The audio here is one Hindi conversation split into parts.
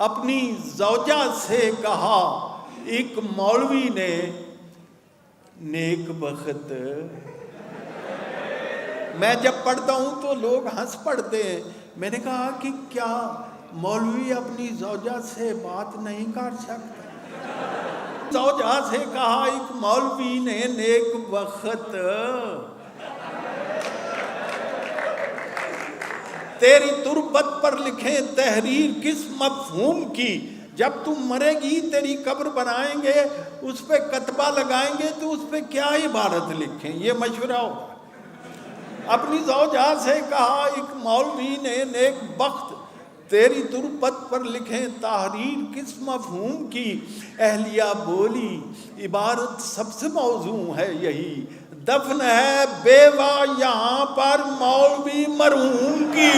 अपनी ज़ौजा से कहा एक मौलवी ने, नेक बख्त। मैं जब पढ़ता हूँ तो लोग हंस पड़ते हैं। मैंने कहा कि क्या मौलवी अपनी ज़ौजा से बात नहीं कर सकता? ज़ौजा से कहा एक मौलवी ने, नेक बख्त। तेरी तुरबत पर लिखे तहरीर किस मफ़हूम की, जब तुम मरेगी तेरी कब्र बनाएंगे, उस पर कतबा लगाएंगे तो उस पर क्या इबारत लिखें? ये मशवरा होगा। अपनी ज़ौजा से कहा एक मौलवी ने, नेक बख्त। तेरी तुरबत पर लिखे तहरीर किस मफ़हूम की। अहलिया बोली इबारत सबसे मौजू है यही, दफन है बेवा यहाँ पर मौलवी मरहूम की।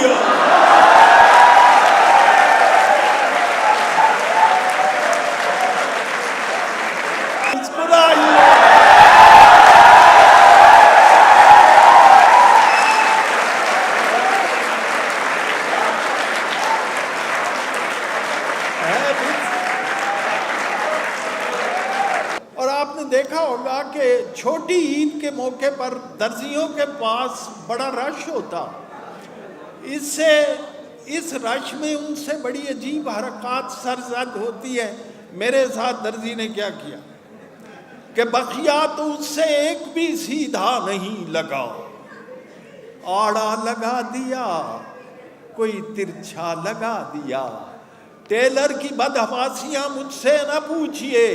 और आपने देखा होगा कि छोटी ईद के मौके पर दर्जियों के पास बड़ा रश होता। इससे इस रश में उनसे बड़ी अजीब हरकत सरजद होती है। मेरे साथ दर्जी ने क्या किया कि बखिया तो उससे एक भी सीधा नहीं लगा, आड़ा लगा दिया, कोई तिरछा लगा दिया। टेलर की बदहवासियां मुझसे न पूछिए,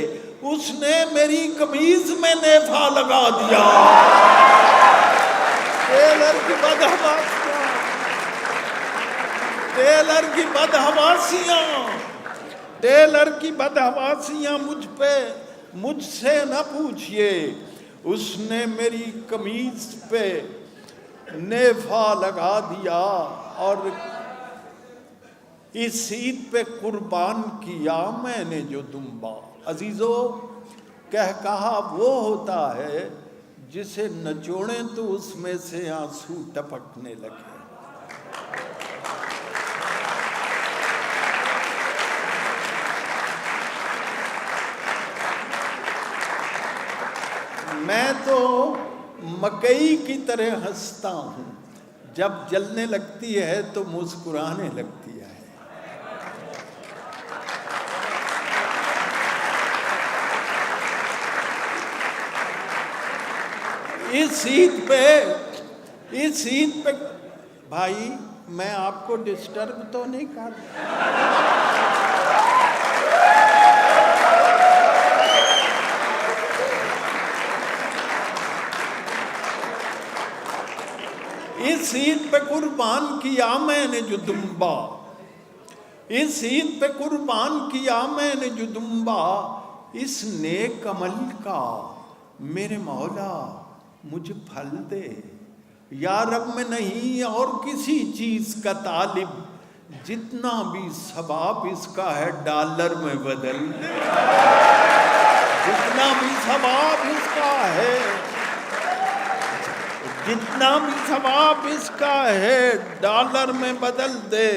उसने मेरी कमीज में नेफा लगा दिया। टेलर की बदहवासियां, टेलर की बदहवासियां, टेलर की बदहवासियां मुझसे न पूछिए, उसने मेरी कमीज पे नेफा लगा दिया। और इस ईद पे कुर्बान किया मैंने जो दुम्बा। अजीजों, कहा वो होता है जिसे नचोड़ें तो उसमें से आंसू टपकने लगे। मैं तो मकई की तरह हंसता हूँ, जब जलने लगती है तो मुस्कुराने लगती है। इस ईद पे भाई, मैं आपको डिस्टर्ब तो नहीं कर रहा। इस ईद पे कुर्बान किया मैंने जो दुम्बा, इस ईद पे कुर्बान किया मैंने जो दुम्बा, इस नेक अमल का मेरे मौला मुझे फल दे। या रब में नहीं और किसी चीज का तालिब, जितना भी सवाब इसका है डॉलर में बदल दे। जितना भी सवाब इसका है, जितना भी सवाब इसका है डॉलर में बदल दे।